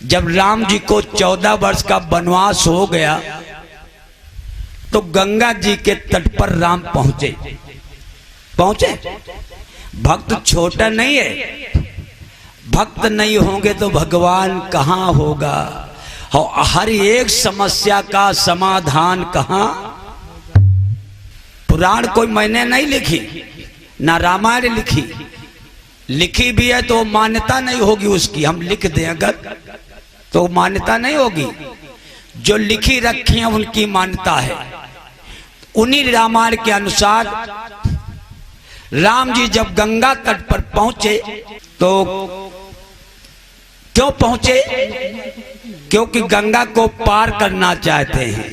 जब राम जी को 14 वर्ष का वनवास हो गया तो गंगा जी के तट पर राम पहुंचे। भक्त छोटा नहीं है, भक्त नहीं होंगे तो भगवान कहाँ होगा। हर एक समस्या का समाधान कहाँ। पुराण कोई मैंने नहीं लिखी, ना रामायण लिखी भी है तो मान्यता नहीं होगी उसकी। हम लिख दें अगर तो मान्यता नहीं होगी। जो लिखी रखी है उनकी मान्यता है। उन्हीं रामायण के अनुसार राम जी जब गंगा तट पर पहुंचे तो क्यों पहुंचे? क्योंकि गंगा को पार करना चाहते हैं।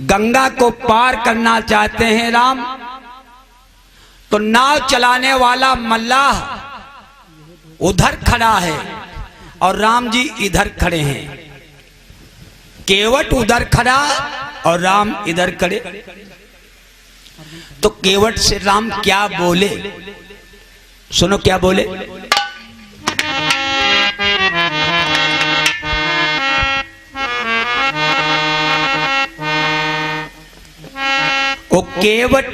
गंगा को पार करना चाहते हैं राम। तो नाव चलाने वाला मल्लाह उधर खड़ा है और राम जी इधर खड़े हैं। केवट उधर खड़ा और राम इधर खड़े। तो केवट से राम क्या बोले? सुनो क्या बोले। ओ केवट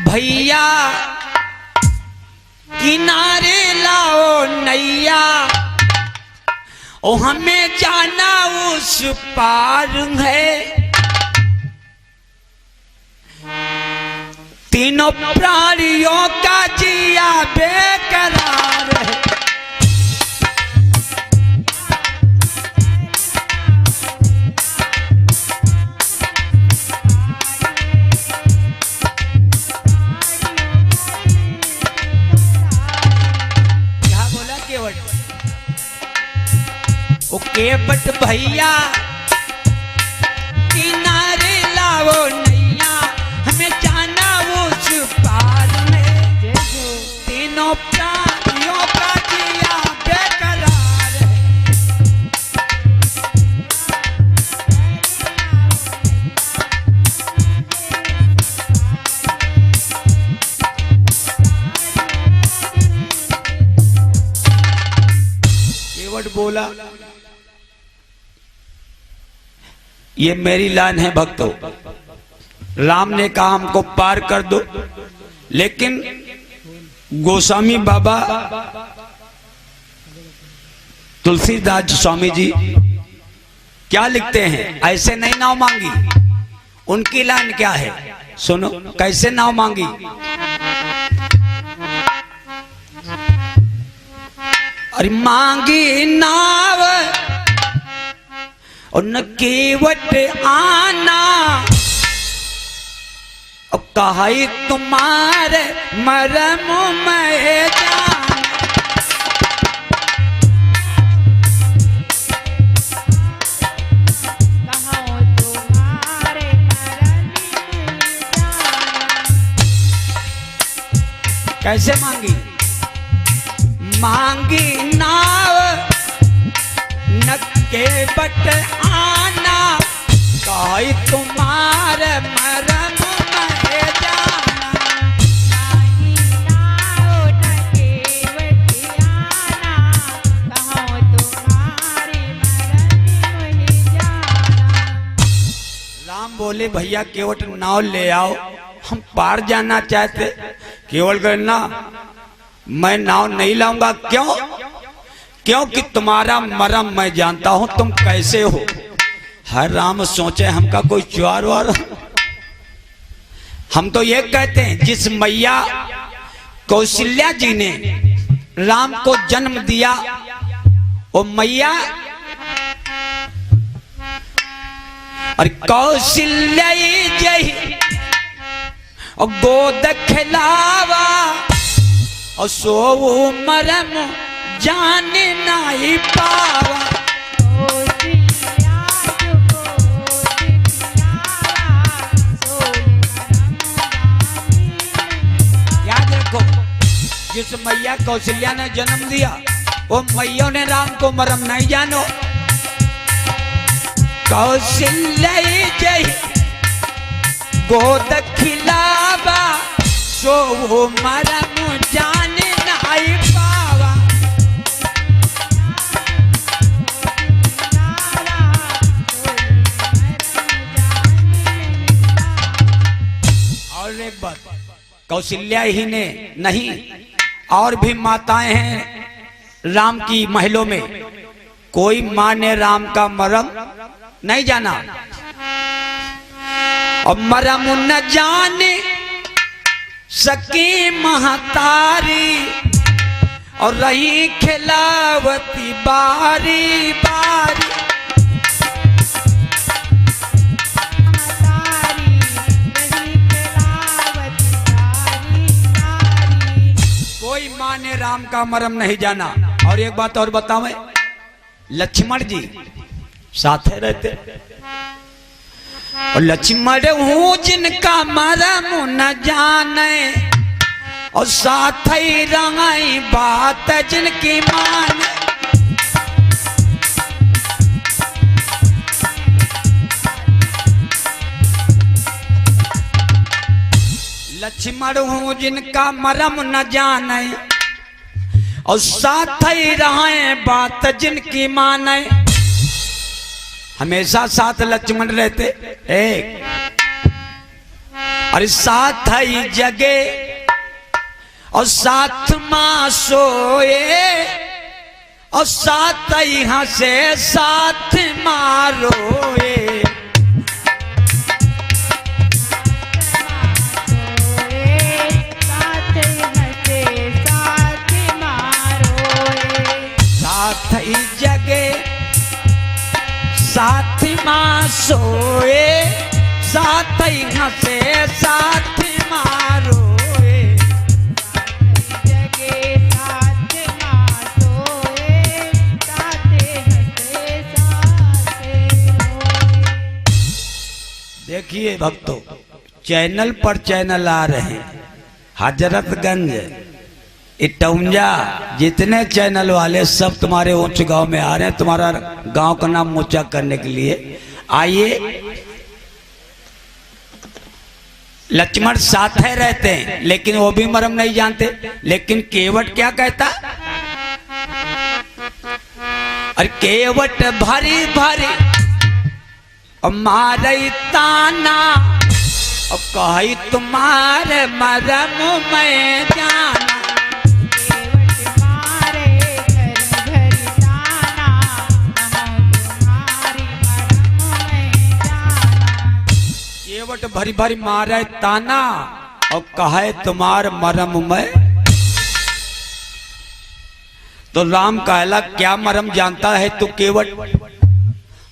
भैया किनारे लाओ नैया, ओ हमें जाना उस पार है। तीनों प्राणियों का जिया बेकरार है। क्या बोला केवट? ओ केवट भैया किनारे लाओ नैया, हमें जाना उस पार में। तीनों प्राणियों का जिया बेकरार है। केवट बोला ये मेरी लाइन है भक्तों। राम ने कहा हमको पार कर दो, लेकिन गोस्वामी बाबा तुलसीदास स्वामी जी क्या लिखते हैं? ऐसे नहीं नाव मांगी। उनकी लाइन क्या है सुनो, कैसे नाव मांगी। अरे मांगी नाव और न केवट आना, कहाई तुम्हारे मरम में जाना। कैसे मांगी? मांगी नाव न केवट आना, कहाई तुम्हारे मरम बोले भैया केवट नाव ले आओ, हम पार जाना चाहते। केवट कहना मैं नाव नहीं लाऊंगा। क्यों? क्योंकि तुम्हारा मरम मैं जानता हूं, तुम कैसे हो। हर राम सोचे हमका कोई चुआर वार। हम तो ये कहते हैं जिस मैया कौशल्या जी ने राम को जन्म दिया, वो मैया और कौशल्या जही और गोद खिलावा और सो मरम जान नहीं पावा। याद रखो जिस मैया कौशल्या ने जन्म दिया वो मैया ने राम को मरम नहीं जानो। कौशल्या जही गोद खिलावा सो मरम जान नहीं पावा। कौशल्या ही ने नहीं, और भी माताएं हैं राम की महलों में, कोई माँ ने राम का मरम नहीं जाना। और मरम न जाने सकी महतारी, और रही खिलावती बारी बारी। कोई माँ ने राम का मरम नहीं जाना। और एक बात और बताऊं, लक्ष्मण जी साथ रहते, और लक्ष्मण हूँ जिनका मरम न जाने, और साथ ही रंगाई बात जिनकी मान। लक्ष्मण हूँ जिनका मरम न जाने, और साथ ही रहे बात जिनकी माने। हमेशा साथ लक्ष्मण रहते एक, और साथ ही जगे, और साथ मां सोए, और साथ ही हंसे साथ मारोए। साथ ही जगे साथ मां सोए, साथ ही हंसे साथ मारोए। जगे साथ मां सोए, साथ हंसे साथ रोए। देखिए भक्तों, चैनल पर चैनल आ रहे हैं, हजरतगंज, इटौंजा, जितने चैनल वाले सब तुम्हारे ऊंच गांव में आ रहे हैं, तुम्हारा गांव का नाम ऊंचा करने के लिए। आइए, लक्ष्मण साथ है रहते हैं, लेकिन वो भी मरम नहीं जानते। लेकिन केवट क्या कहता, अरे केवट भरी भरी और मारे ताना, और कही तुम्हारे मरम में जाना। केवट भरी भरी मारे ताना, और कहे तुम्हार मरम में। तो राम कहला क्या मरम जानता है तू केवट,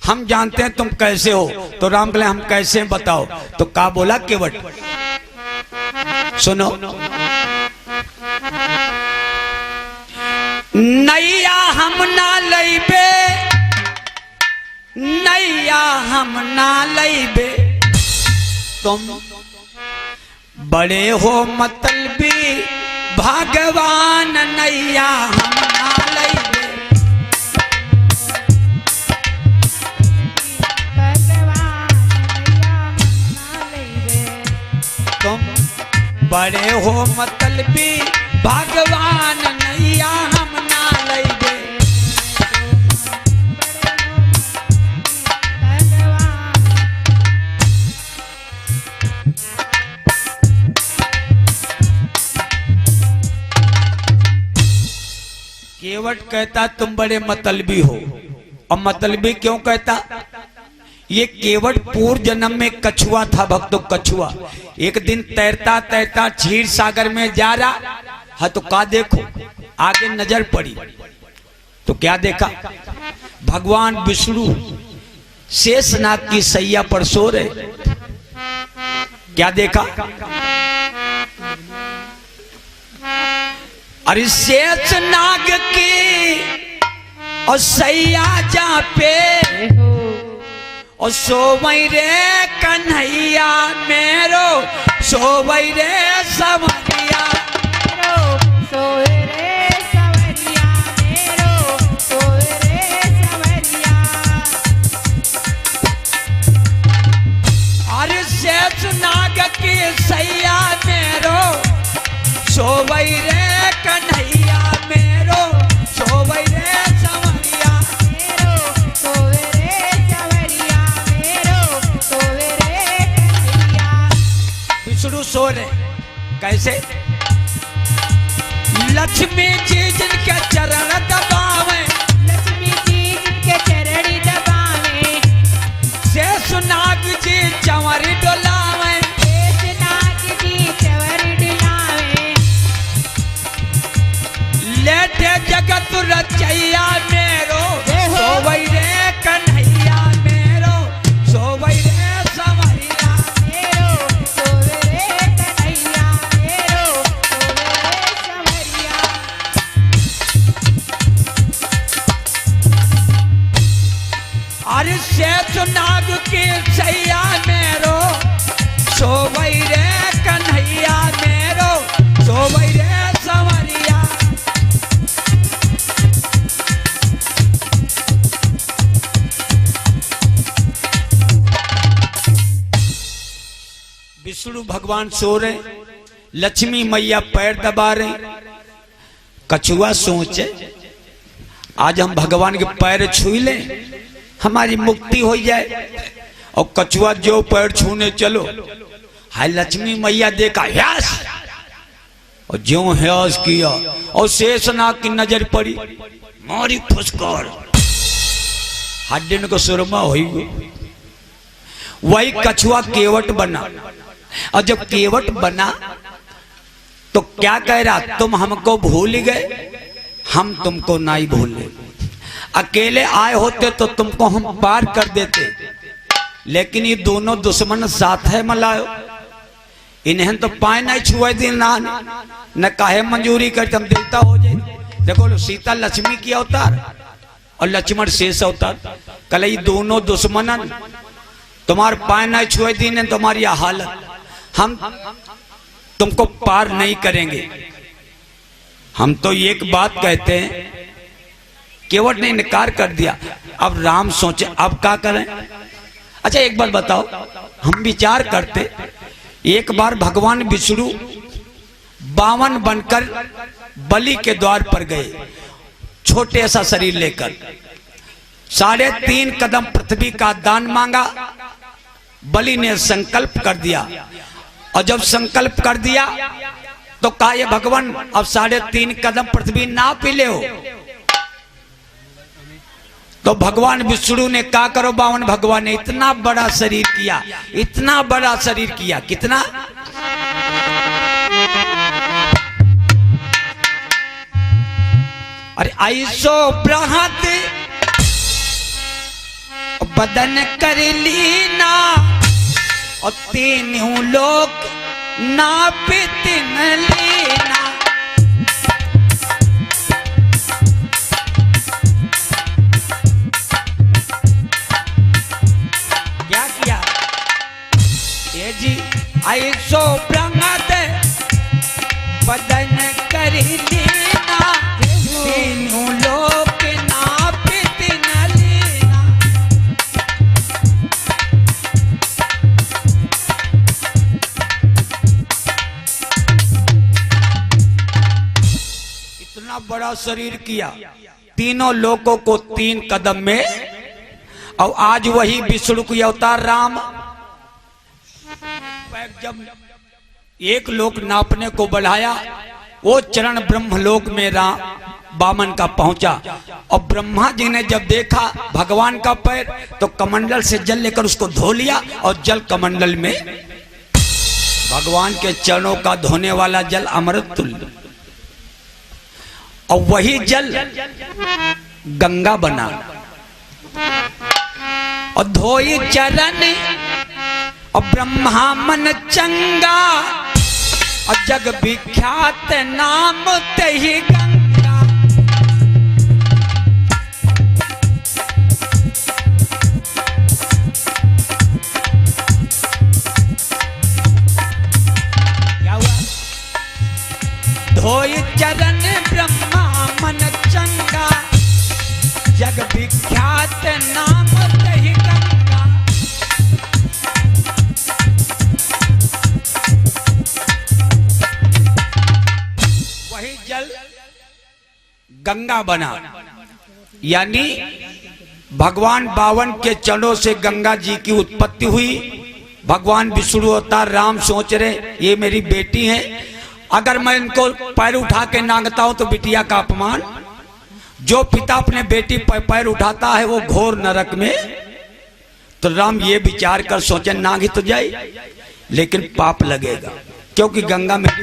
हम जानते हैं तुम कैसे हो। तो राम कहले हम कैसे हैं बताओ। तो क्या बोला केवट, सुनो, नैया हम ना लैबे, नैया हम ना लैबे, तुम बड़े हो मतलबी भगवान, नैया हम ना लैबे। तुम बड़े हो मतलबी भगवान, नैया हम ना लैबे। केवट कहता तुम बड़े मतलबी हो। और मतलबी क्यों कहता, ये केवट पूर्व जन्म में कछुआ था भक्तों, कछुआ। एक दिन तैरता तैरता क्षीर सागर में जा रहा है, तो क्या देखो आगे नजर पड़ी, तो क्या देखा, भगवान विष्णु शेषनाग की सैया पर सो रहे। क्या देखा, अरे शेषनाग की और सैया जा पे, और सोवई रे कन्हैया मेरो, सोवई रे सवरिया मेरो, सोए रे सवरिया मेरो, सोए रे सवरिया। अरे शेषनाग की सैया मेरो, सोवई रे कन्हैया मेरो, सोवई रे सवरिया मेरो, सोए रे सवरिया मेरो, सोए रे कन्हैया। विष्णु सो रहे, कैसे? लक्ष्मी जी जिनके चरण दबावे, लक्ष्मी जी जिनके चरण दबावे, शेषनाग जी चंवर डोलावे, शेषनाग जी चंवर डोलावे, लेटे जगत रचैया मेरो, जय हो। सोवै रे कन्हैया मेरो, सोवै रे संवरिया। मेरो सोवे रे कन्हैया, मेरो सोवे रे संवरिया। अरे शेषनाग की सैया मेरो, सोवै रे कन्हैया मेरो, सोवै रे संवरिया। विष्णु भगवान सो रहे, लक्ष्मी मैया पैर दबा रहे। कछुआ सोचे आज हम भगवान के पैर छू ले, हमारी मुक्ति हो जाए। और कछुआ जो पैर छूने चलो, हाय लक्ष्मी मैया देखा हयास, और जो हयास किया और शेषनाग की नजर पड़ी, मारी फुसकार, हड्डन को सुरमा हो गई। वही कछुआ केवट बना, और जब केवट बना तो क्या कह रहा, तुम हमको भूल गए, हम तुमको नहीं भूले। अकेले आए होते तो तुमको हम पार कर देते, लेकिन ये दोनों दुश्मन साथ है मलायो, इन्हें तो पाए नहीं छुए दिन न काहे मंजूरी करते हम देवता हो जाए। देखो सीता लक्ष्मी की अवतार और लक्ष्मण शेष अवतार, कल ये दोनों दुश्मन तुम्हारे पाए नहीं छुए दिन है, तुम्हारी हालत, हम तुमको पार नहीं करेंगे। हम तो एक बात कहते हैं, केवट ने इनकार कर दिया। अब राम सोचे अब क्या करें। अच्छा एक बार बताओ, हम विचार करते, एक बार भगवान विष्णु 52 बनकर बलि के द्वार पर गए, छोटे सा शरीर लेकर, 3.5 कदम पृथ्वी का दान मांगा। बलि ने संकल्प कर दिया, और जब संकल्प कर दिया तो कहा ये भगवान अब 3.5 कदम पृथ्वी ना पीले हो। तो भगवान विष्णु ने क्या करो, 52 भगवान ने इतना बड़ा शरीर किया, इतना बड़ा शरीर किया, कितना, अरे ऐसो बृहत बदन कर लीना, और 3 लोक नाप तिन लेना। क्या किया ये जी, ऐसो ब्रह्मद बदन कर लेना, 3 लोक नाप तिन लेना। इतना बड़ा शरीर किया, तीनों लोगों को 3 कदम में, और आज वही विष्णु की अवतार राम, जब एक लोक नापने को बढ़ाया, वो चरण ब्रह्मलोक में वामन का पहुंचा, और ब्रह्मा जी ने जब देखा भगवान का पैर, तो कमंडल से जल लेकर उसको धो लिया, और जल कमंडल में भगवान के चरणों का धोने वाला जल अमृत तुल्य, और वही जल गंगा बना। और धोई चरण और ब्रह्मा मन चंगा, और जग विख्यात नाम तही गंगा। क्या हुआ, धोई चरण ब्रह्मा मन चंगा, जग विख्यात नाम तही गंगा। वही जल गंगा बना, यानी भगवान 52 के चरणों से गंगा जी की उत्पत्ति हुई। भगवान विष्णु अवतार राम सोच रहे ये मेरी बेटी है, अगर मैं इनको पैर उठा के नांगता हूं तो बिटिया का अपमान। जो पिता अपने बेटी पर पैर उठाता है वो घोर नरक में। तो राम ये विचार कर सोचे नांगी तो जाए लेकिन पाप लगेगा, क्योंकि गंगा मेरी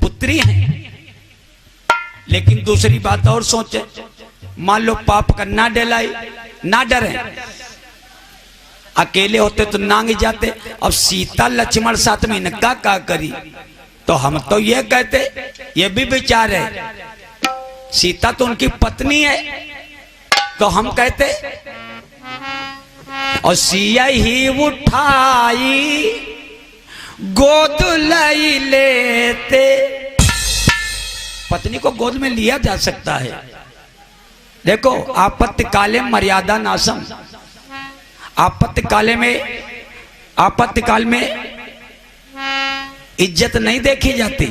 पुत्री है। लेकिन दूसरी बात और सोचे, मान लो पाप करना डलाई ना डरे, अकेले होते तो नांग जाते। अब सीता लक्ष्मण साथ में इनका क्या करी? तो हम तो ये कहते, ये भी विचार है, सीता तो उनकी पत्नी है, तो हम कहते और सिया ही उठाई गोद लई लेते। पत्नी को गोद में लिया जा सकता है। देखो आपत्ति काले मर्यादा नाशम, आपत्ति काल में इज्जत नहीं देखी जाती।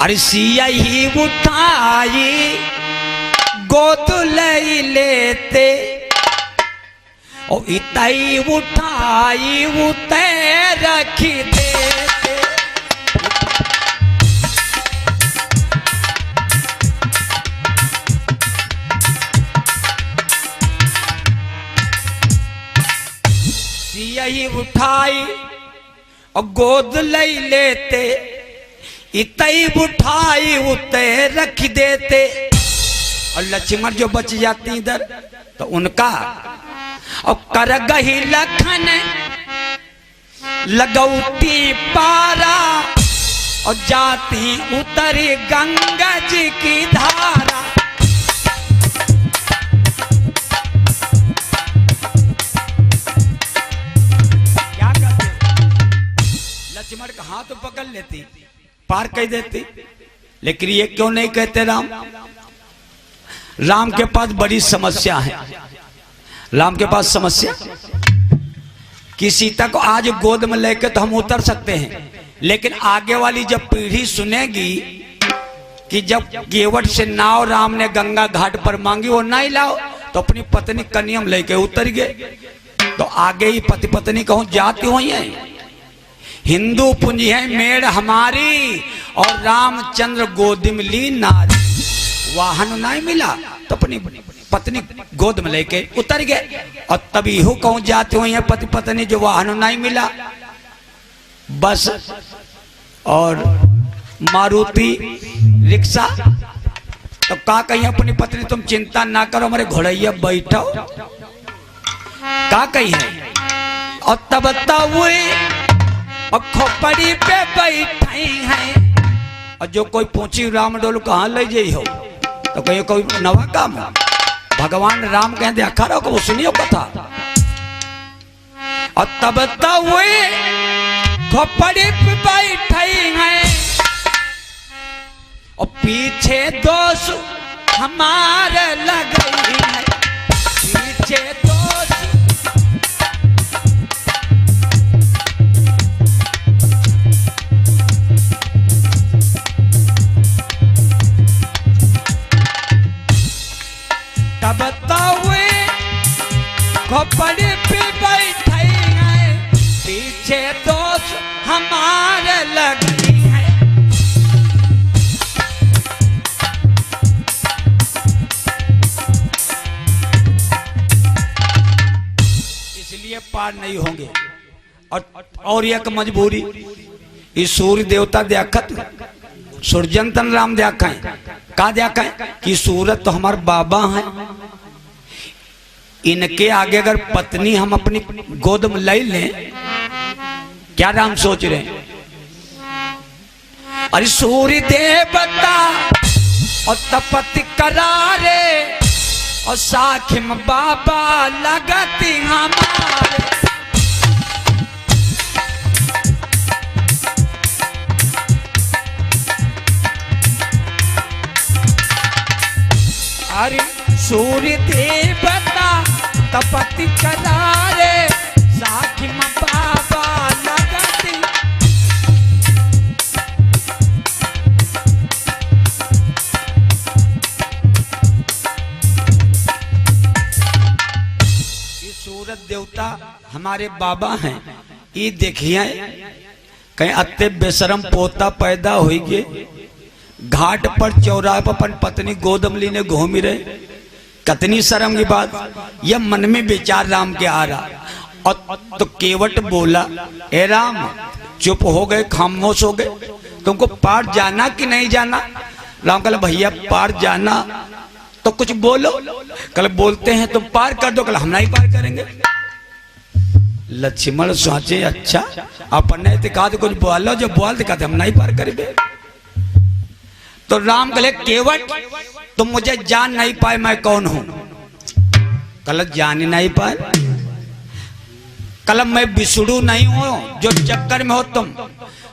अरे सिया ही उठाई गोद लई लेते और इतई उठाई उते रखी देते। सिया ही उठाई और गोद लई लेते, इतई उठाई उते रख देते। और लक्ष्मण जो बच जाती इधर तो उनका और कर गही लखन लगौती पारा और जाती उतरी गंगा जी की धारा। क्या करते? लक्ष्मण का हाथ पकड़ लेती, पार कह देती। लेकिन ये क्यों नहीं कहते? राम के पास बड़ी समस्या है। राम के पास समस्या कि सीता को आज गोद में लेके तो हम उतर सकते हैं, लेकिन आगे वाली जब पीढ़ी सुनेगी कि जब गेवट से नाव राम ने गंगा घाट पर मांगी वो नहीं लाओ, तो अपनी पत्नी कन्यम लेके उतर गए। तो आगे ही पति पत्नी कहूं जाती हुई है। हिंदू पूंजी है मेड़ हमारी और रामचंद्र गोद में ली नारी। वाहन नहीं मिला तो अपनी पत्नी गोद में लेके उतर गए। और तभी हो कहूं जाते हुए हैं पति पत्नी, जो वाहन नहीं मिला बस और मारुति रिक्शा। तो का कही अपनी पत्नी तुम चिंता ना करो, हमारे घोड़ैया बैठो। का कही है? और तब हुए और खोपड़ी पे बैठे हैं। और जो कोई पूछी राम डोल कहाँ ले जाई हो, तो कहियो कोई नवा काम है। भगवान राम कहें देखा रहो को सुनियो कथा। और तब हुए खोपड़ी पे बैठे हैं और पीछे दोस्त हमारे लगे हैं। पीछे दोस्त हुए खोपड़ी पे बैठे हैं, पीछे दोस्त हमारे लगे हैं। इसलिए पार नहीं होंगे। और एक मजबूरी, इस सूर्य देवता देखत सूर्यंतन राम देखा है। का देखा है कि सूरत तो हमारे बाबा हैं, इनके आगे अगर पत्नी हम अपनी गोद में ले लें, क्या राम सोच रहे हैं? अरे सूर्य देवता और तपति करारे और साखिम बाबा लगती हमारे। अरे सूर्य देवता तपति करारे साखिम बाबा लगती। ये सूरज देवता हमारे बाबा हैं। ये देखिए कहीं अत्ते बेशरम पोता पैदा हुई के घाट पर चौराहे पर अपन पत्नी गोदमली ने घूमी रहे, कितनी शर्म की बात। यह मन में विचार राम के आ रहा, और तो केवट बोला, ए राम चुप हो गए, खामोश हो गए, तुमको पार जाना कि नहीं जाना? राम कल भैया पार जाना तो कुछ बोलो। कल बोलते हैं तुम पार कर दो, कल हम नहीं पार करेंगे। लक्ष्मण सोचे अच्छा अपने दिखा दे कुछ बोलो, जो बोल दिखाते हम नहीं पार करेंगे। तो राम कहे केवट तुम मुझे जान नहीं पाए मैं कौन हूं? कल जान ही नहीं पाए, कल मैं विष्णु नहीं हूं जो चक्कर में हो तुम।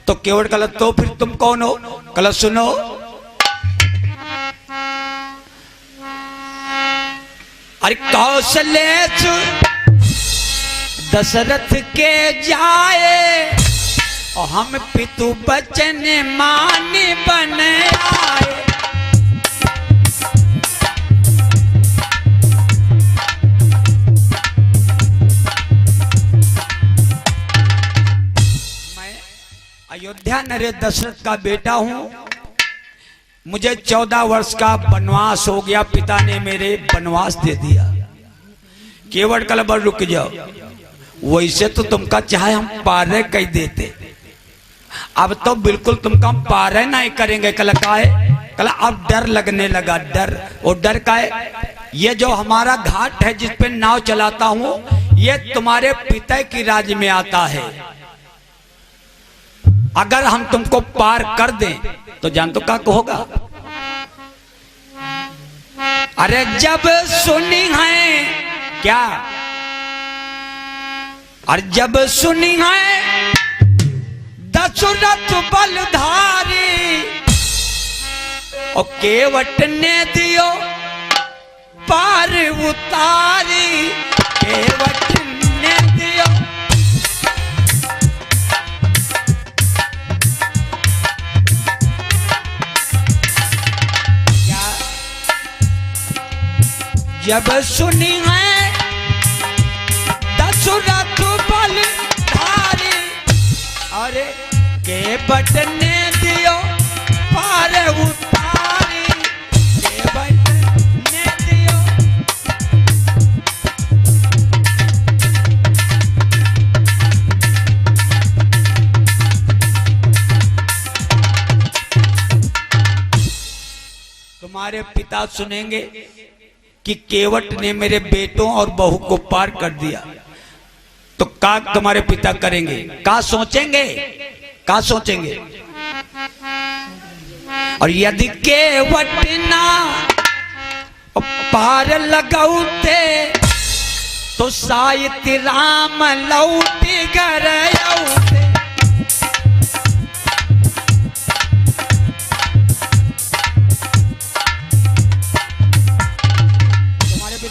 तो केवट कल तो फिर तुम कौन हो? कल सुनो, अरे कौशलेषु दशरथ के जाए और हम पितु बचन मान बन आए। मैं अयोध्या नरेश दशरथ का बेटा हूं। मुझे 14 वर्ष का वनवास हो गया, पिता ने मेरे वनवास दे दिया। केवट कलबर रुक जाओ, वैसे तो तुमका चाहे हम पारे कह देते, अब तो बिल्कुल तुमका पारे नहीं करेंगे। कल का है, कल अब डर लगने लगा। डर, और डर का है, ये जो हमारा घाट है जिस पे नाव चलाता हूं, ये तुम्हारे पिता की राज्य में आता है। अगर हम तुमको पार कर दें तो जान तो क्या होगा? अरे जब सुनी है क्या, और जब सुनी है दशरथ बलधारी, और केवट ने दियो पार उतारी, केवट ने दियो। जब सुनी है दशरथ बलधारी, अरे केवट ने दियो पार उतारी, केवट ने दियो। तुम्हारे पिता सुनेंगे कि केवट ने मेरे बेटों और बहू को पार कर दिया, तो का तुम्हारे पिता करेंगे? का सोचेंगे? का सोचेंगे? और यदि केवट ना पार लगाउते तो शायद राम लौट घर आउते।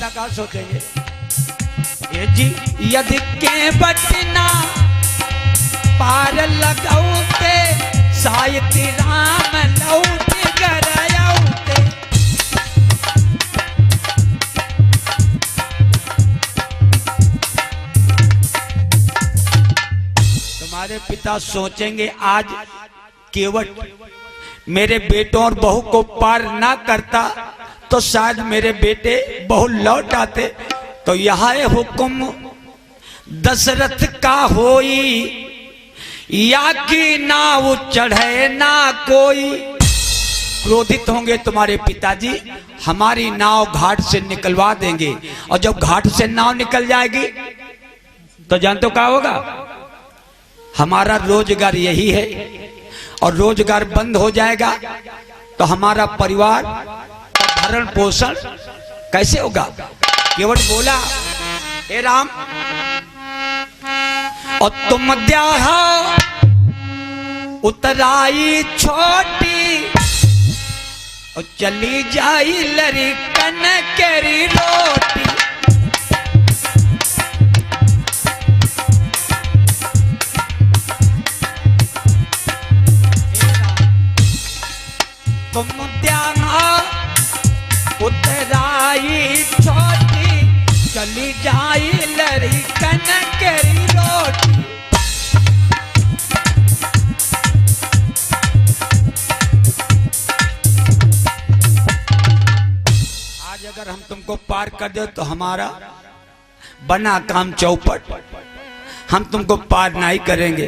क्या सोचेंगे? ये जी यदि केवट ना पार लगाउते शायद राम लौट घर आउते। तुम्हारे पिता सोचेंगे आज केवट मेरे बेटों और बहू को पार ना करता तो शायद मेरे बेटे बहु लौट आते। तो यह हुक्म दशरथ का होई, या कि नाव चढ़े ना कोई। क्रोधित होंगे तुम्हारे पिताजी, हमारी नाव घाट से निकलवा देंगे, और जब घाट से नाव निकल जाएगी तो जानते हो क्या होगा? हमारा रोजगार यही है, और रोजगार बंद हो जाएगा तो हमारा परिवार भरण पोषण कैसे होगा? केवट बोला, हे राम, और तुम द्याहा उतराई छोटी, और चली जाई लड़कन केरी रोटी। तुम द्याहा उतराई छोटी, चली जाई लड़कन केरी रोटी। आज अगर हम तुमको पार कर दे तो हमारा बना काम चौपट, हम तुमको पार नहीं करेंगे।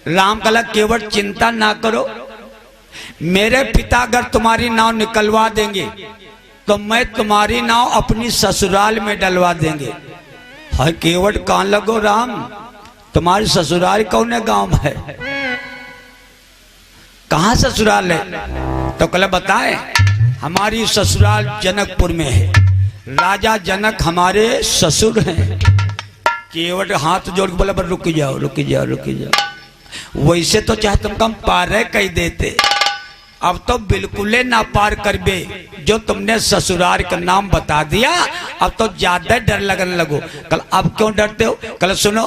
राम कला केवट चिंता ना करो, मेरे पिता अगर तुम्हारी नाव निकलवा देंगे तो मैं तुम्हारी नाव अपनी ससुराल में डलवा देंगे। हाय केवट कहाँ लगो राम, तुम्हारी ससुराल कौन है गांव में है, कहाँ ससुराल है? तो कल बताए हमारी ससुराल जनकपुर में है, राजा जनक हमारे ससुर हैं। केवट हाथ जोड़ के बोला पर रुक जाओ रुक जाओ रुक जाओ, वैसे तो चाहे तुमको हम पार कह देते, अब तो बिल्कुल ना पार करबे। जो तुमने ससुराल का नाम बता दिया अब तो ज्यादा डर लगने लगो। कल अब क्यों डरते हो? कल सुनो,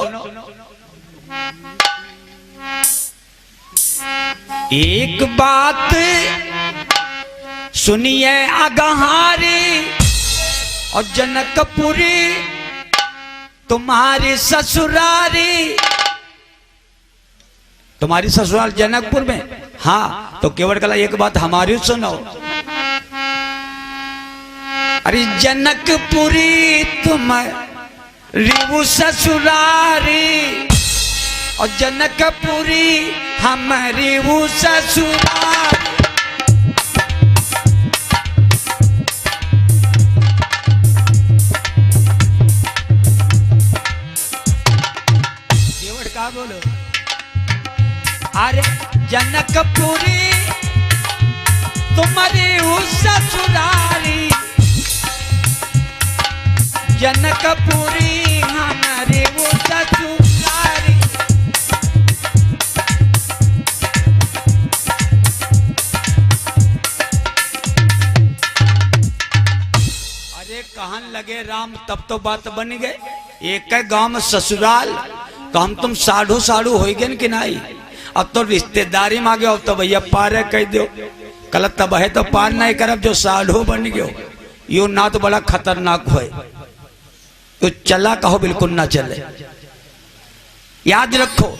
एक बात सुनिए अगहारी और जनकपुरी तुम्हारी ससुरारी, तुम्हारी ससुराल जनकपुर में। हाँ तो केवट कला एक बात हमारी सुनो, अरे जनकपुरी तुम्हारी ससुरारी और जनकपुरी हमारी वो ससुराल। केवट का बोलो, अरे जनकपुरी तुम्हारी वो ससुरारी, जनकपुरी हमारी वो ससुरारी। कहन लगे राम तब तो बात बन गए, एक है गांव में ससुराल तो हम तुम साढ़ू साढ़ू हो गए कि नहीं, अब तो रिश्तेदारी मांगे अब तो भैया पार है कह दो। कल तब है तो पार नहीं करब जो साढ़ू बन गयो, यो ना तो बड़ा खतरनाक हो, तो चला कहो बिल्कुल ना चले। याद रखो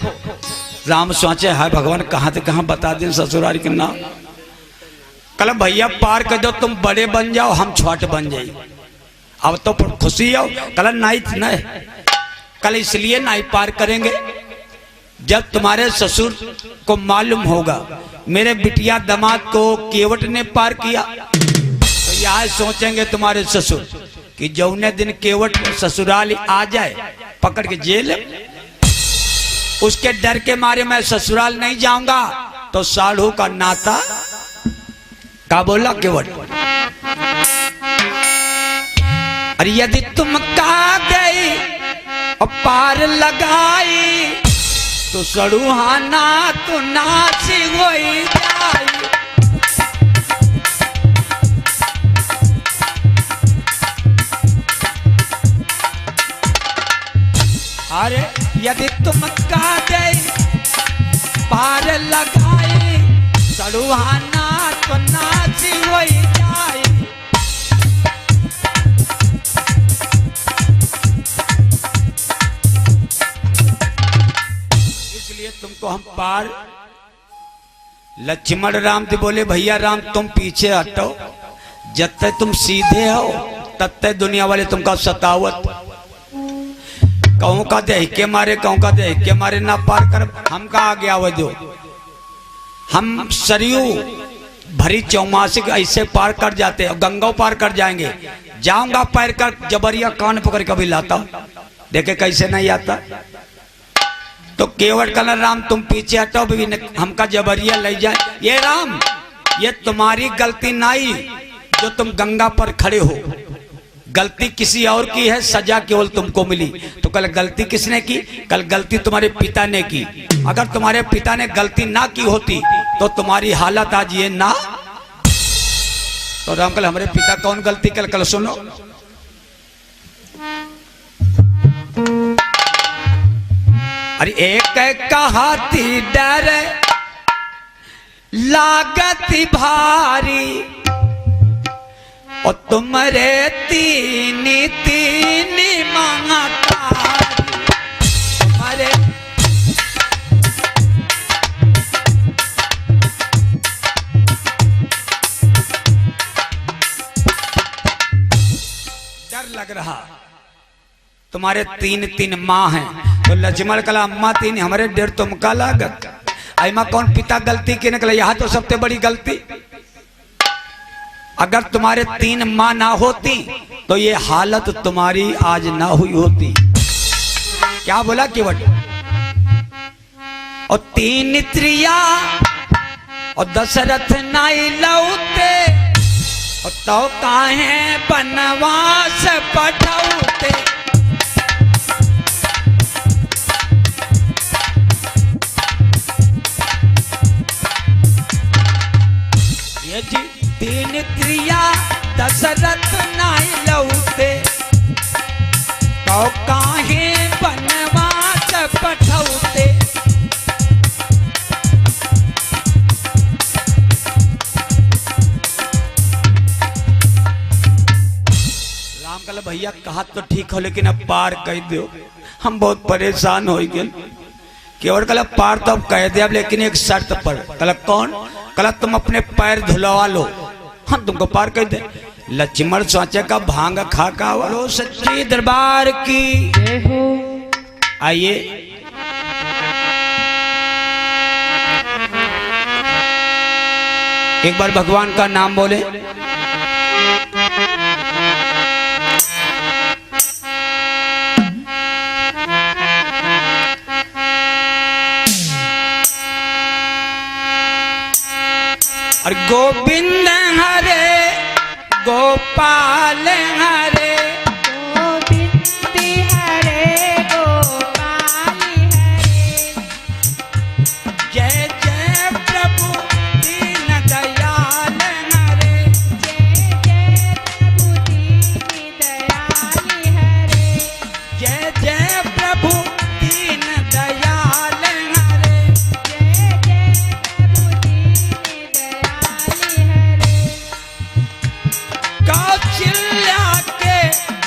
राम सोचे हाय भगवान कहाँ से कहाँ बता दें ससुराल के नाम। कल भैया पार कर दो, तुम बड़े बन जाओ हम छोटे बन जाइए, अब तो खुशी हो। कल नहीं कल इसलिए नहीं पार करेंगे जब तुम्हारे ससुर को मालूम होगा मेरे बिटिया दामाद को केवट ने पार किया, तो यह सोचेंगे तुम्हारे ससुर कि जौने दिन केवट ससुराल आ जाए पकड़ के जेल, उसके डर के मारे मैं ससुराल नहीं जाऊंगा। तो साढ़ू का नाता का बोला केवट, अरे यदि तुम का गई और पार लगाई तो सड़ुहाना तो नाची हो जाई। अरे यदि तुम का गई पार लगाई सड़ुहाना तो नाची हो जाई। तुमको हम पार। लक्ष्मण राम जी बोले भैया राम तुम पीछे हटो, जब तक तुम सीधे हो तब तक दुनिया वाले तुमका सतावत, कहूँ का दे के मारे कहूँ का दे के मारे ना पार कर, हम का आगे आवे दो। हम सरयू भरी चौमासी ऐसे पार कर जाते हैं, गंगा पार कर जाएंगे। जाऊंगा पैर कर जबरिया कान पकड़ कभी लाता हूं, देखे कैसे नहीं आता। तो केवट कलर राम तुम पीछे हटो भी हमका जबरिया ले जाए। ये राम ये तुम्हारी गलती नहीं जो तुम गंगा पर खड़े हो, गलती किसी और की है, सजा केवल तुमको मिली। तो कल गलती किसने की? कल गलती तुम्हारे पिता ने की। अगर तुम्हारे पिता ने गलती ना की होती तो तुम्हारी हालत आज ये ना। तो राम कल हमारे पिता कौन गलती कल कल सुनो। अरे एक कहाती डर लागत भारी और तुम्हारे तीन तीन मांगता तुम्हारे। लग रहा, तुम्हारे तीन तीन माँ हैं, तो लक्ष्मण कला अम्मा तीन हमारे 1.5 तुमका लागत। ऐमा कौन पिता गलती के निकले, यहाँ तो सबसे बड़ी गलती। अगर तुम्हारे 3 माँ ना होती तो ये हालत तुम्हारी आज ना हुई होती। क्या बोला केवट? और 3 त्रिया और दशरथ नाई लौते, और तो काहे बनवास पठौते। ये जी 3 त्रिया दशरथ नाई लौते, तो काहे बनवास पठौते। भैया कहा तो ठीक हो, लेकिन अब पार कह दो, हम बहुत परेशान हो गए। केवल कल पार तो अब कह दे, अब लेकिन एक शर्त पर। कल कौन? कल तुम अपने पैर धुलवा लो, हम तुमको पार कह दे। लक्ष्मण सोचे का भांग खा का बोलो सच्ची दरबार की। आइए एक बार भगवान का नाम बोले। और गोविंद हरे गोपाल हरे, गोविंद हरे गोपाल हरे, जय जय प्रभु दीन दयाल हरे, जय जय प्रभु दीन दयाल हरे, जय जय प्रभु दीन दयाल हरे, जय जय प्रभु दीन दयाल हरे। कौशल्या के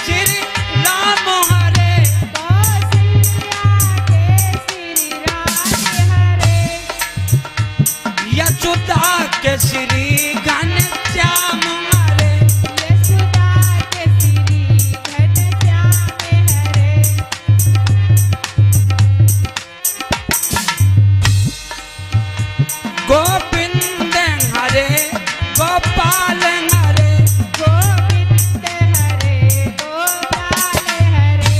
श्री राम हरे, कौशल्या के श्री राम हरे, यशोदा के श्री घनश्याम हरे, यशोदा के श्री घनश्याम हरे, गोविंद हरे गोपाल हरे, गोविंद हरे गोपाल हरे,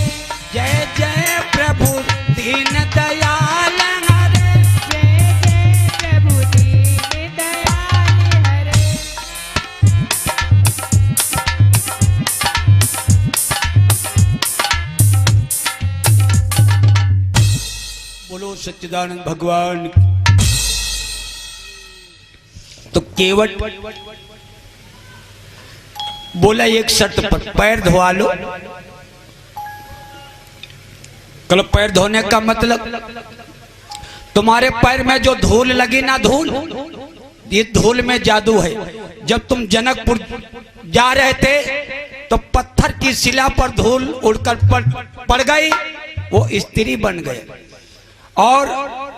जय जय प्रभु दीन दयाल हरे। जय जय प्रभु दीन दयाल हरे। बोलो सच्चिदानंद भगवान की। तो केवट बोला एक शर्त पर, पैर धोवा लो। कल पैर धोने का मतलब, तुम्हारे पैर में जो धूल लगी ना, धूल, ये धूल में जादू है। जब तुम जनकपुर जा रहे थे तो पत्थर की शिला पर धूल उड़कर पड़ गई, वो स्त्री बन गए। और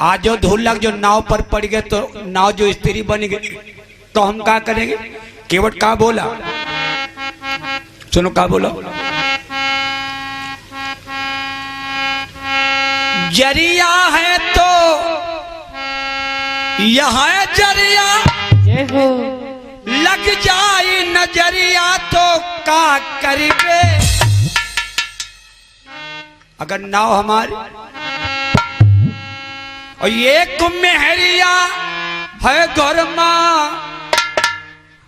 आज जो धूल लग जो नाव पर पड़ गए तो नाव जो स्त्री बन गई, तो हम क्या करेंगे? केवट का बोला, सुनो का बोला, जरिया है तो यह जरिया, जय हो। लग जाए नजरिया तो का करिबे। अगर नाव हमारी और एक मेहरिया है गोरमा,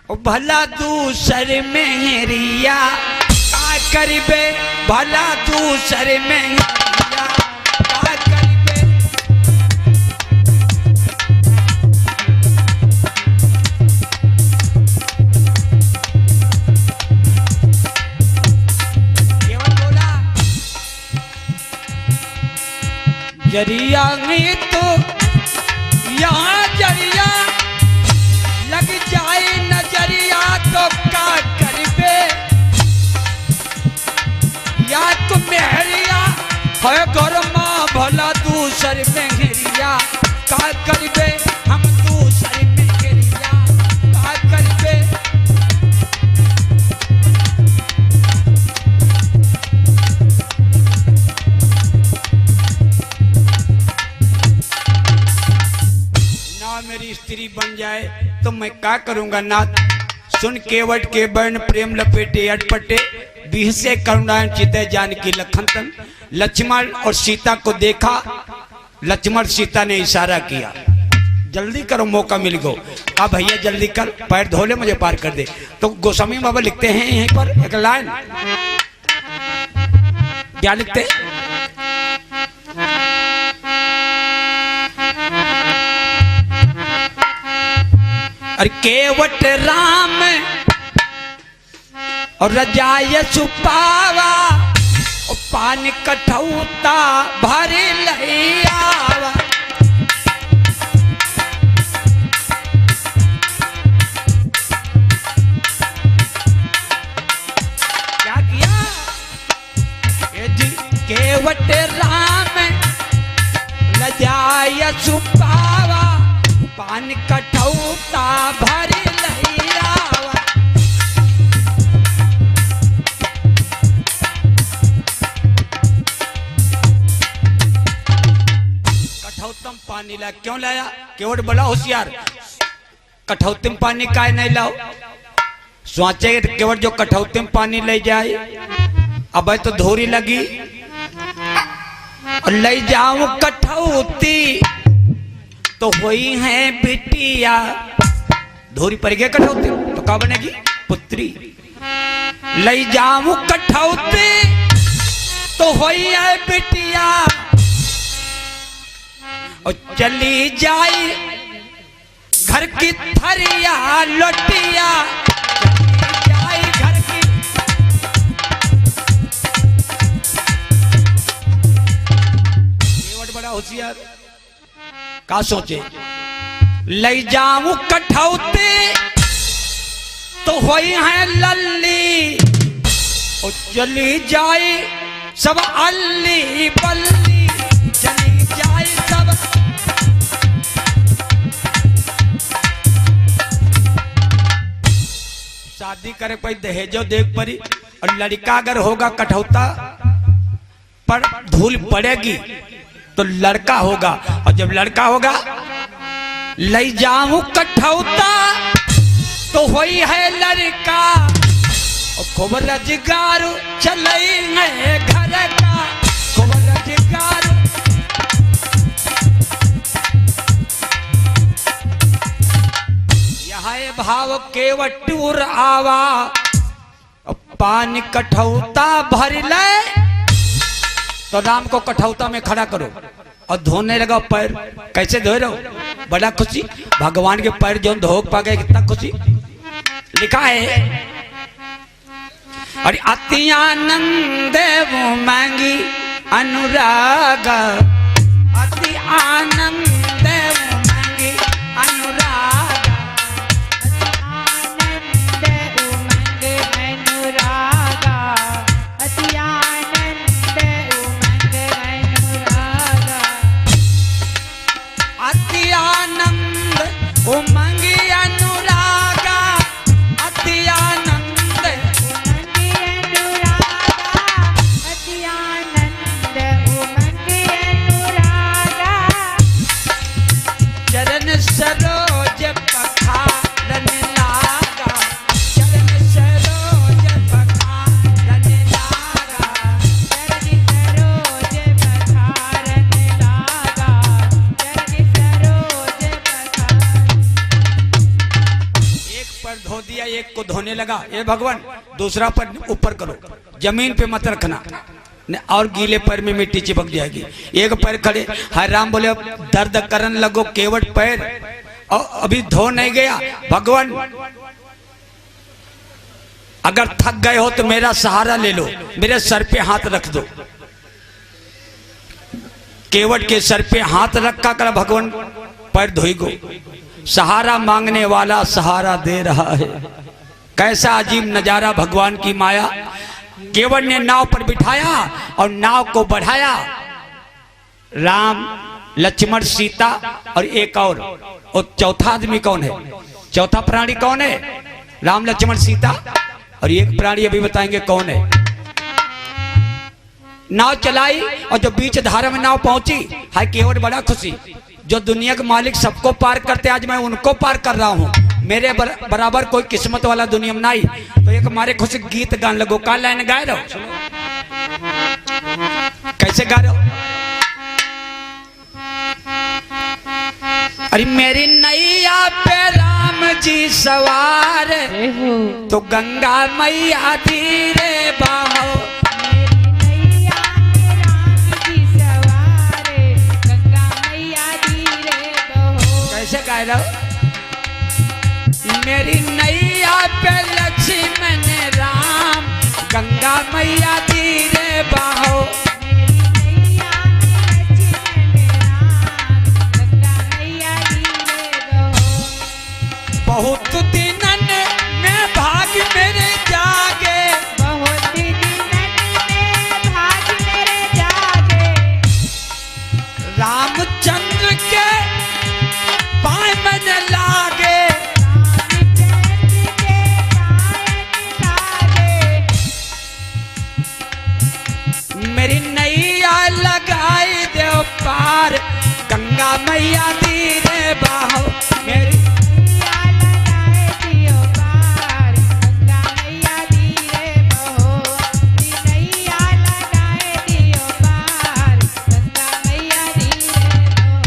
और भला दूसर मेहरिया का करिबे, भला दूसर मेहरिया का करिबे। केवल बोला जरिया में तो यहाँ जरिया लग जाए नजरिया तो का करिबे। या तो मेहरिया है गोरमा, भला दूसर मेहरिया का करिबे। हम दूसर मेहरिया का करिबे। मैं क्या करूंगा नाथ। सुन केवट के वर्ण प्रेम लपेटे अटपटे, बीह से करुणायन चिते जानकी लखन तन। लक्ष्मण और सीता को देखा, लक्ष्मण सीता ने इशारा किया, जल्दी करो मौका मिल गो। कहा भैया जल्दी कर, पैर धो ले मुझे पार कर दे। तो गोस्वामी बाबा लिखते हैं यहीं पर एक लाइन, क्या लिखते हैं? अरे केवट राम और रजाय सुपावा, और पान कठौता भर लइयावा। क्या किया? केवट राम रजाय सुपावा, पान कठौता भर लइयावा। कठौतम पानी ला, क्यों लाया? केवट बड़ा होशियार, कठौतम पानी काहे नहीं लाओ? सोचे केवट जो कठौतम पानी ले जाए, अब तो धोरी लगी और ले जाऊं कठौती तो हुई है बिटिया। धोरी पड़ गया कठौती तो क्या बनेगी? पुत्री। ले जाऊं कठौती तो हुई है बिटिया, और चली जाई घर की थरिया लोटिया। चली जाई घर की, केवट बड़ा होशियार, का सोचे ले जाऊं कठौती तो हुई है लल्ली, और चली जाए सब अल्ली बल्ली। चली जाए सब, शादी करे पर दहेजो देख पड़ी, और लड़का अगर होगा कठौता पर धूल पड़ेगी तो लड़का होगा, और जब लड़का होगा ले जाऊं कठौता तो होई है लड़का, और खूब रोजगार चलेंगे घर का। खूब रोजगार, यह भाव केवटूर आवा, पान कठौता भर ले। तो राम को कठौता में खड़ा करो और धोने लगा पैर। कैसे धो रहे हो? बड़ा खुशी, भगवान के पैर जो धो पा गए, कितना खुशी। लिखा है अरे अति आनंद वो मांगी अनुराग, अति आनंद वो मांगी अनुराग। आनंद उमंग अनुरागा, अति आनंद उमंग अनुरागा। अति आनंद उमंग अनुरागा, अति आनंद उमंग अनुरागा, अति आनंद उमंग अनुरागा। चरण सरोज पखारन लागा, चरण सरोज पखारन लागा। चरण सरोज पखारन लागा, चरण सरोज पखारन। एक पर धो दिया, एक को धोने लगा। ये भगवान दूसरा पर ऊपर करो, जमीन पे मत रखना और गीले पैर में मिट्टी चिपक जाएगी। एक पैर खड़े, हर राम बोले दर्द करन लगो केवट पैर, और अभी धो नहीं गया। भगवान अगर थक गए हो तो मेरा सहारा ले लो, मेरे सर पे हाथ रख दो। केवट के सर पे हाथ रखा कर भगवान पैर धोई गो। सहारा मांगने वाला सहारा दे रहा है। कैसा अजीब नजारा भगवान की माया। केवट ने नाव पर बिठाया और नाव को बढ़ाया। राम, लक्ष्मण, सीता और एक और चौथा आदमी कौन है? चौथा प्राणी कौन है? राम, लक्ष्मण, सीता और एक प्राणी अभी बताएंगे कौन है। नाव चलाई और जो बीच धारा में नाव पहुंची, हाय केवट बड़ा खुशी। जो दुनिया के मालिक सबको पार करते, आज मैं उनको पार कर रहा हूं। मेरे बराबर कोई किस्मत वाला दुनिया में नहीं। तो एक हमारे खुश गीत गान लगो, का लाइन गाए रहो, कैसे गा रहे हो? अरे मेरी नैया पे राम जी सवार, तो गंगा मैया धीरे बहो। मेरी नैया में राम जी सवार, गंगा मैया धीरे बहो। कैसे गा रहे हो? मेरी नैया पे लक्ष्मण राम, गंगा मैया धीरे बहो। मेरी नैया में लक्ष्मण राम, गंगा मैया धीरे बहो। बहुत दिनन में भाग मेरे जागे, बहुत दिनन में भाग मेरे जागे। रामचंद्र के पाय मन लागे। रामचंद्र के पायन लागे। मेरी नैया लगाई दो पार, गंगा मैया धीरे बहो। मेरी नैया लगाए दियो पार, गंगा मैया धीरे बहो। नैया लगाए दियो पार, गंगा मैया धीरे बहो।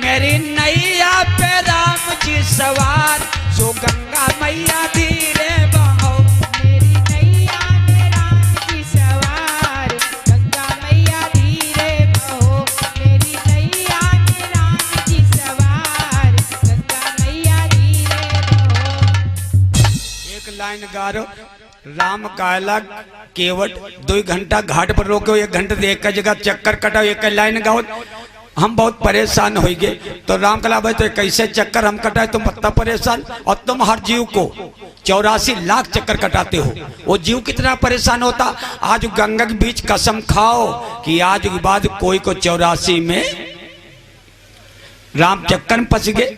मेरी नैया पे राम जी सवार, सो गंगा मैया धीरे बहो। मेरी नैया में राम जी सवार, गंगा मैया धीरे बहो। मेरी नैया में राम जी सवार, गंगा मैया धीरे बहो। एक लाइन गारो, राम काला केवट 2 घंटा घाट पर रोको, 1 घंटे से एक जगह चक्कर कटाओ, एक लाइन गाओ। हम बहुत परेशान हो गए। तो राम कला भाई तो कैसे चक्कर हम कटाए, तुम पत्ता परेशान, और तुम हर जीव को 84 लाख चक्कर कटाते हो। वो जीव कितना परेशान होता। आज गंगा के बीच कसम खाओ कि आज के बाद कोई को 84 में राम चक्कर में फंस गए।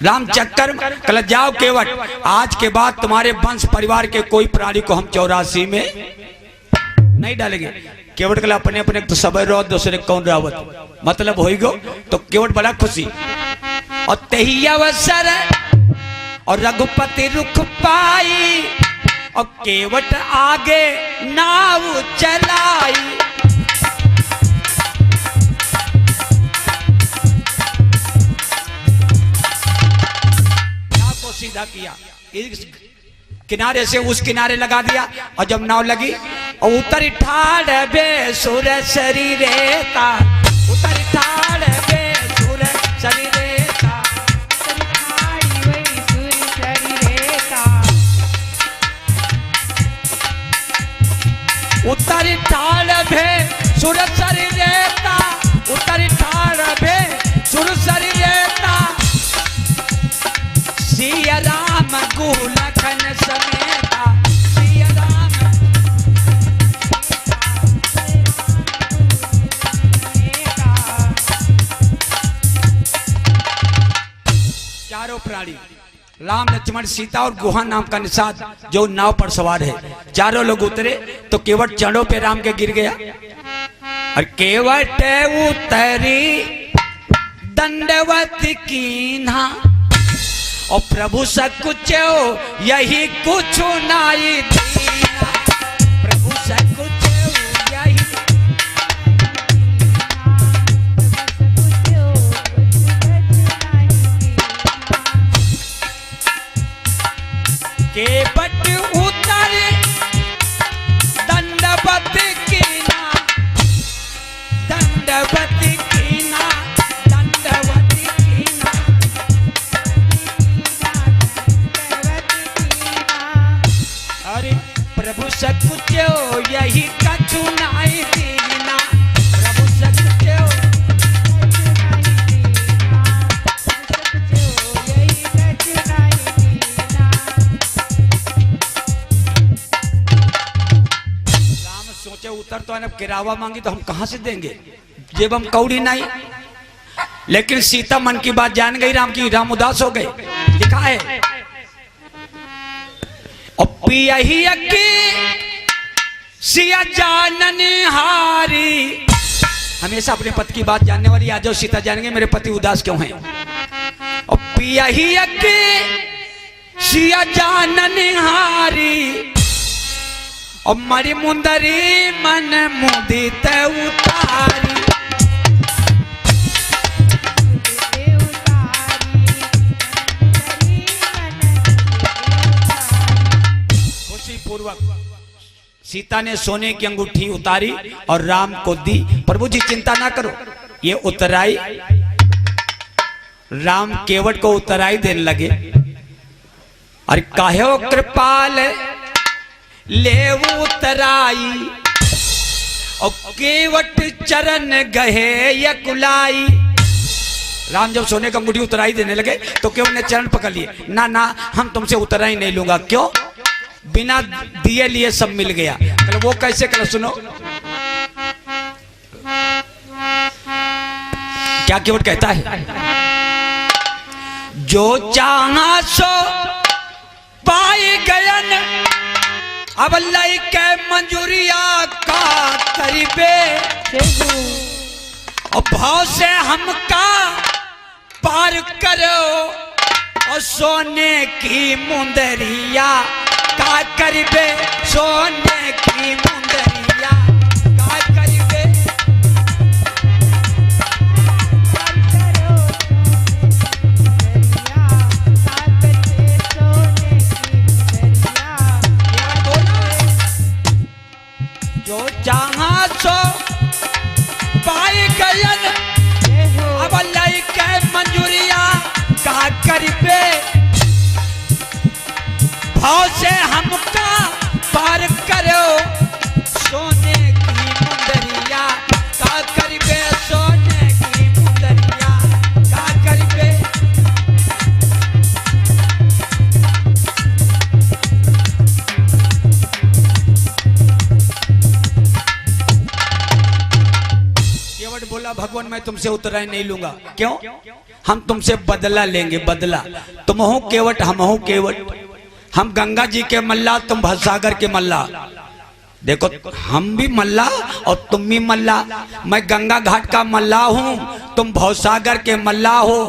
राम चक्कर कल जाओ केवट, आज के बाद तुम्हारे वंश परिवार के कोई प्राणी को हम 84 में नहीं डालेंगे। केवट कल अपने अपने तो सब रहो, दूसरे कौन रावत मतलब हो गो। तो केवट बड़ा खुशी, और तही अवसर और रघुपति रुख पाई, और केवट आगे नाव चलाई। सीधा किया, इस किनारे से उस किनारे लगा दिया, और जब नाव लगी और उतर ठाड़ बे सुर शरीरेता, उतर ठाड़ बे सुर शरीरेता। ठाड़ी वही सुर शरीरेता। उतर ठाड़ बे सुर शरीरेता, उतर ठाड़ बे सुर शरीरेता। सिया राम गुलखन समेता, सिया राम चारों प्राणी राम लक्ष्मण सीता और गुहा नाम का निषाद जो नाव पर सवार है, चारों लोग उतरे। तो केवट चढ़ों पे राम के गिर गया, और केवट उतरी दंडवत कीन्हा, और प्रभु सकुचो यही कुछ नाई दीना। प्रभु सकुचो यही केवट उतरे दंडवत कीना, दंडवत कीना, दंडवत कीना। अरे प्रभु सकुचो यही कछु नाई दीना, प्रभु सकुचो यही कछु नाई दीना। राम सोचे उतर तो अब किरावा मांगी तो हम कहां से देंगे, जेब हम कौड़ी नहीं। लेकिन सीता मन की बात जान गई राम की, राम उदास हो गए। लिखा है और पिया ही अक्की सिया जानन हारी। हमेशा अपने पति की बात जानने वाली आज सीता जानेंगे मेरे पति उदास क्यों हैं। यही के सिया जानन हारी और मरी मुंदरी मन मुदित उतारी। खुशी पूर्वक सीता ने सोने की अंगूठी उतारी और राम को दी। प्रभु जी चिंता ना करो, ये उतराई। राम केवट को उतराई देने लगे। अरे काहे कृपाल ले उतराई और केवट चरण गहे यकुलाई। राम जब सोने का अंगूठी उतराई देने लगे तो केवट ने चरण पकड़ लिए। ना ना, हम तुमसे उतराई नहीं लूंगा। क्यों? बिना दिए लिए सब मिल गया। मतलब वो कैसे? कर सुनो क्या केवट कहता है, जो चाहा सो पाई गयन अब लई के मंजूरिया का करीबे और भाव से हमका पार करो और सोने की मुंदरिया का करीबे। सोने की मुंदरिया का करीबे। जो चाहा सो पाई गयन अब लई के मंजूरिया का करीबे भाव से हमका पार करो सोने की मुंदरिया का करीबे। सोने की मुंदरिया का करीबे। केवट बोला, भगवान मैं तुमसे उतराई नहीं लूंगा। क्यों? हम तुमसे बदला लेंगे, बदला। तुम हो केवट, हम हो केवट। हम गंगा जी के मल्ला, तुम भवसागर के मल्ला। देखो हम भी मल्ला और तुम भी मल्ला। मैं गंगा घाट का मल्ला हूं, तुम भवसागर के मल्ला हो।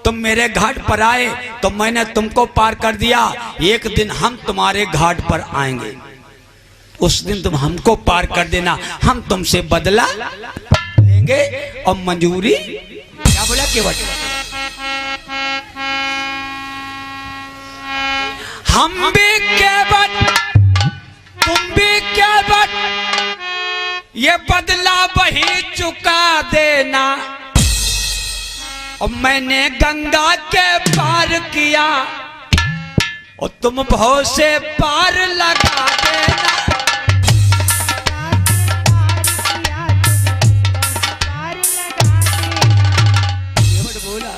तुम मेरे घाट पर आए तो मैंने तुमको पार कर दिया। एक दिन हम तुम्हारे घाट पर आएंगे, उस दिन तुम हमको पार कर देना। हम तुमसे बदला लेंगे और मंजूरी। क्या बोला केवट? हम भी केवट तुम भी केवट, ये बदला वही चुका देना। और मैंने गंगा के पार किया और तुम भव से पार लगा देना। केवट बोला,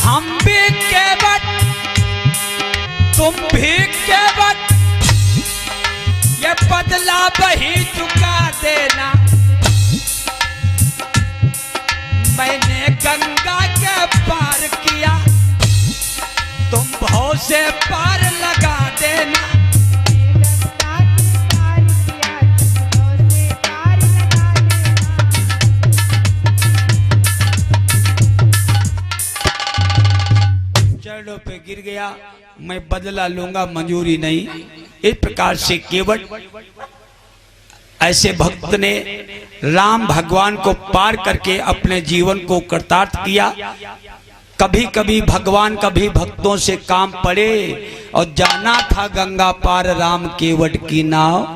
हम भी केवट तुम भी केवट, ये बदला वही चुका देना। मैंने गंगा के पार किया, तुम भव से पार लगा देना। चरणों पे गिर गया, मैं बदला लूंगा, मंजूरी नहीं। इस प्रकार से केवट ऐसे भक्त ने राम भगवान को पार करके अपने जीवन को कृतार्थ किया। कभी कभी भगवान कभी भक्तों से काम पड़े और जाना था गंगा पार राम केवट की नाव।